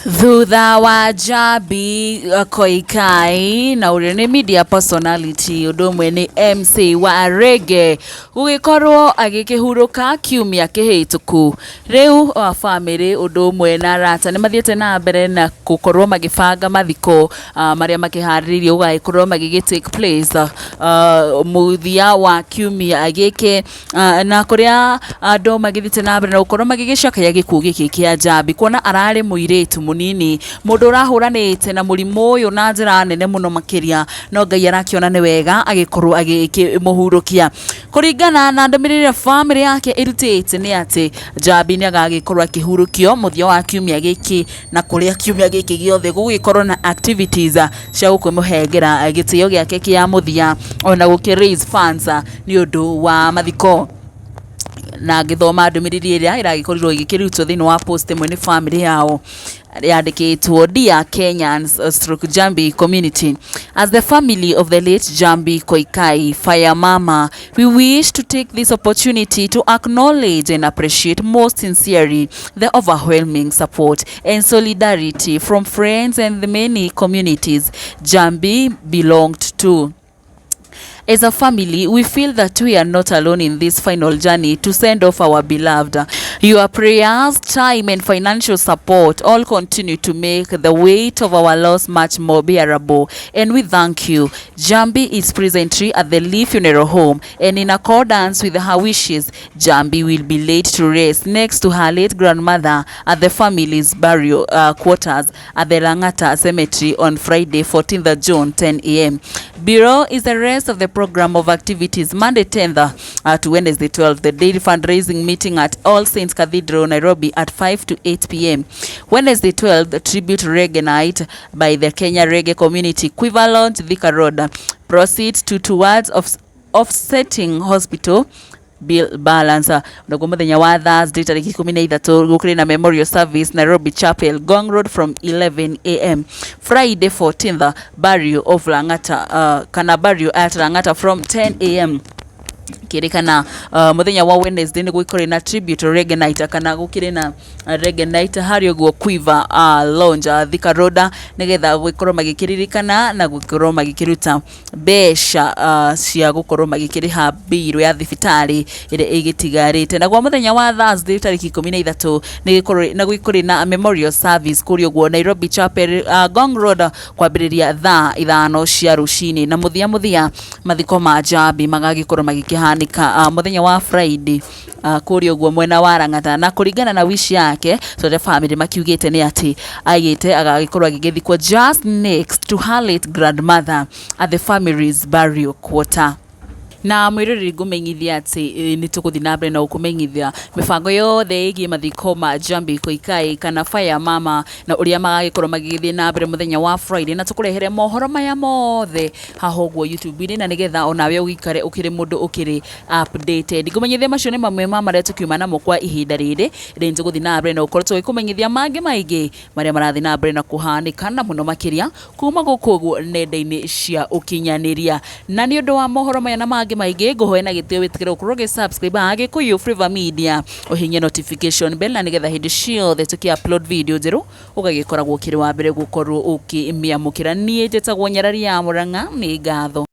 Thutha wa Jambi Koikai na uria ni media personality udumwe ni MC wa Reggae gugikorwo agikihuruka kiumia kihituku riu family udumwe na arata ni mathiete na mbere na gukorwo magibanga mathiko maria makiharirio ugagikorwo magigitake place muthia wa kiumia giki na kuria andu magithiete na mbere na gukorwo magigicakaya gikuo giki kia Jambi kuona arari muiritu munini mundu urahuranite na murimu uyu na njira nene muno makiria no Ngai arakiona ni wega agikorwo agikimuhurukia kuringana na ndumirire family yake irutite ni ati Jambi ni agagikorwo akihurukio muthia wa kiumia giki na kuria kiumia giki giothe gugikorwo na activities cia gukumuhengera gitio giake kia muthia ona guki raise funds ni undu wa mathiko na ngithoma ndumiriri iria iragikorwo igikirutwo thini wa post imwe ni family yao yandikitwo Dear Kenyans Jambi community. As the family of the late Jambi Koikai Fire Mama, we wish to take this opportunity to acknowledge and appreciate most sincerely the overwhelming support and solidarity from friends and the many communities Jambi belonged to. As a family, we feel that we are not alone in this final journey to send off our beloved. Your prayers, time, and financial support all continue to make the weight of our loss much more bearable. And we thank you. Jambi is presently at the Lee Funeral Home, and in accordance with her wishes, Jambi will be laid to rest next to her late grandmother at the family's burial quarters at the Langata Cemetery on Friday, 14th June, 10 a.m. Bureau is the rest of the program of activities Monday 10th to Wednesday 12th. The daily fundraising meeting at All Saints Cathedral, Nairobi at 5 to 8 p.m. Wednesday 12th, the tribute reggae night by the Kenya Reggae Community, Quivalent, Thika Road. Proceeds towards offsetting hospital bill balance. Unago muthenya wa Thursday tariki 13 gukuri na memorial service Nairobi Chapel, Gong Road from 11 a.m. Friday 14th, burial of Langata kana burial at Langata from 10 a.m. kirikana muthenya wa Wednesday ni gwikore na tribute reggae night kana gukire na reggae night hario gwo Quiver lounge Thika Road nigetha gwikorwo magikiririkana na gwikorwo magikiruta besha cia gukorwo magikiriha biru ya thibitari ire igitigarite na gwa muthenya wa Thursday tariki 13 ni gikorwo na gwikore na memorial service kurio gwo Nairobi Chapel Gong Road kwambiriria thaa 5 cia rucini na muthia mathiko ma Jambi magagikorwo magikihanika muthenya wa Friday kurio gwo mwena wa Langata na kuringana na wish yake so the family makiugite ni ati agite agagikorwo agigithikwo just next to her late grandmother at the family's burial quarter. Na mwirori gumenyithia ati ni tukuthi na mbere na ukumenyithia mibango yothe igi mathiko ma Jambi Koikai kana Fire Mama na uria magagikorwo magigithie na mbere muthenya wa Friday na tukurehere mohoro maya mothe hahogwo YouTube-ini na nigetha onawe ugikare ukiri mundu ukiri updated. Gumenyithia macio ni mamwe ma maria tukiuma namo kwa ihinda riri rinje guthi na mbere na ukorwo twikumenyithia mangi maigi maria marathi na mbere na kuhanika na muno makiria kuma gukugu nenda-ini cia ukinyaniria na ni undu wa mohoro maya na maige guhoena gitio witikira ukorwo subscribe age kuyu Flavour Media uhinye notification bell na nigetha hindi ciothe tuki upload video jeru ugagikoragwo kiri wa mbere gukorwo ukimiamukira nie jetagwo Nyarari ya Murang'a ni ngatho.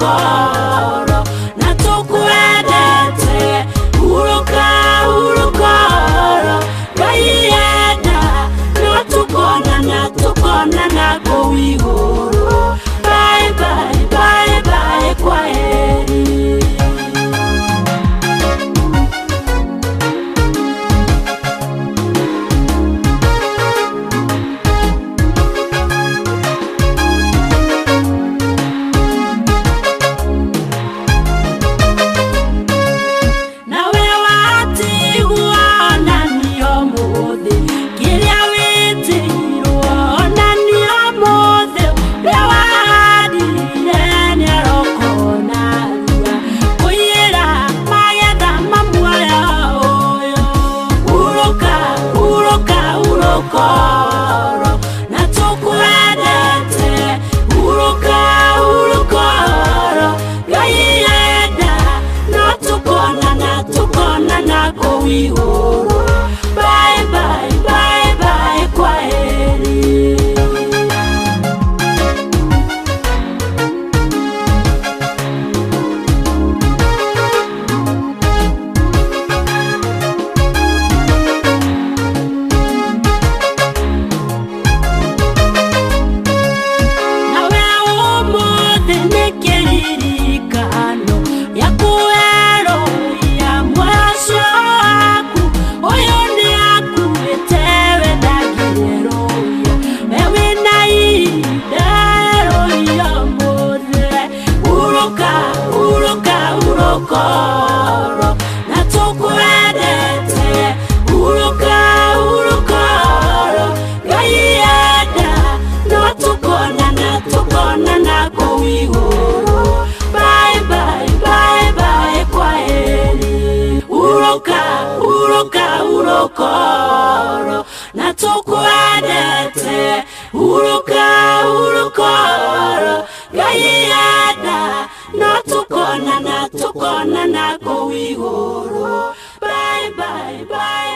urukoro na tukwendete uruka urukoro gaienda no tukonana kuiguru bye bye bye bye kwaheri urukoro na tukwendete uruka urukoro gaienda no tukonana kuiguru bye bye bye bye kwaheri urukoro na tukwendete uruka urukoro gaienda no tukonana kuiguru bye bye bye bye kwaheri uruka urukoro na tukwendete uruka urukoro gaienda no tukonana kuiguru bye bye bye